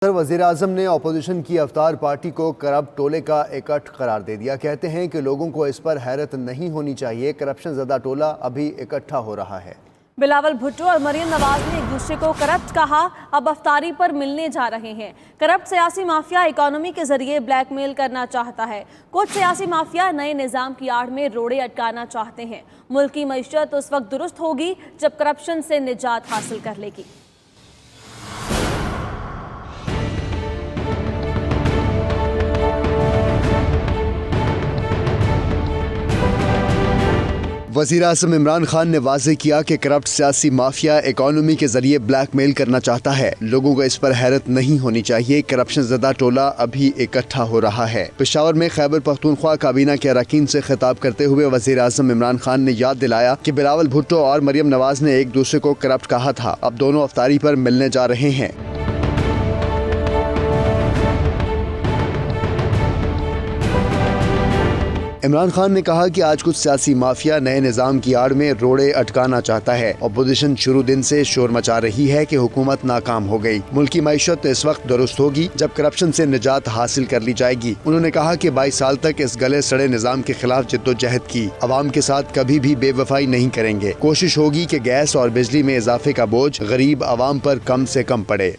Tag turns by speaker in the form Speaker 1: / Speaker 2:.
Speaker 1: वज़ीर-ए-आज़म ने अपोजिशन की अफ्तार पार्टी को करप्ट टोले का एकट करार दे दिया। कहते हैं कि लोगों को इस पर हैरत नहीं होनी चाहिए, करप्शन ज़दा टोला अभी इकट्ठा हो रहा है।
Speaker 2: बिलावल भुट्टो और मरियम नवाज ने एक दूसरे को करप्ट कहा, अब अफ्तारी पर मिलने जा रहे हैं। करप्ट सियासी माफिया इकोनॉमी के जरिए ब्लैकमेल करना चाहता है। कुछ सियासी माफिया नए निजाम की आड़ में रोड़े अटकाना चाहते हैं। मुल्क की मईशत उस वक्त दुरुस्त होगी जब करप्शन से निजात हासिल कर लेगी।
Speaker 1: वज़ीर-ए-आज़म इमरान खान ने वाज़ेह किया कि करप्ट सियासी माफिया इकोनॉमी के जरिए ब्लैकमेल करना चाहता है। लोगों को इस पर हैरत नहीं होनी चाहिए, करप्शन ज़दा टोला अभी इकट्ठा हो रहा है। पेशावर में खैबर पख्तूनख्वा काबीना के अरकान से खिताब करते हुए वज़ीर-ए-आज़म इमरान खान ने याद दिलाया कि बिलावल भुट्टो और मरियम नवाज ने एक दूसरे को करप्ट कहा था, अब दोनों अफ्तारी पर मिलने जा रहे हैं। इमरान खान ने कहा कि आज कुछ सियासी माफिया नए निजाम की आड़ में रोड़े अटकाना चाहता है। अपोजिशन शुरू दिन से शोर मचा रही है कि हुकूमत नाकाम हो गई। मुल्क की मईशत इस वक्त दुरुस्त होगी जब करप्शन से निजात हासिल कर ली जाएगी। उन्होंने कहा कि 22 साल तक इस गले सड़े निजाम के खिलाफ जिद्दोजहद की, अवाम के साथ कभी भी बेवफाई नहीं करेंगे। कोशिश होगी कि गैस और बिजली में इजाफे का बोझ गरीब अवाम पर कम से कम पड़े।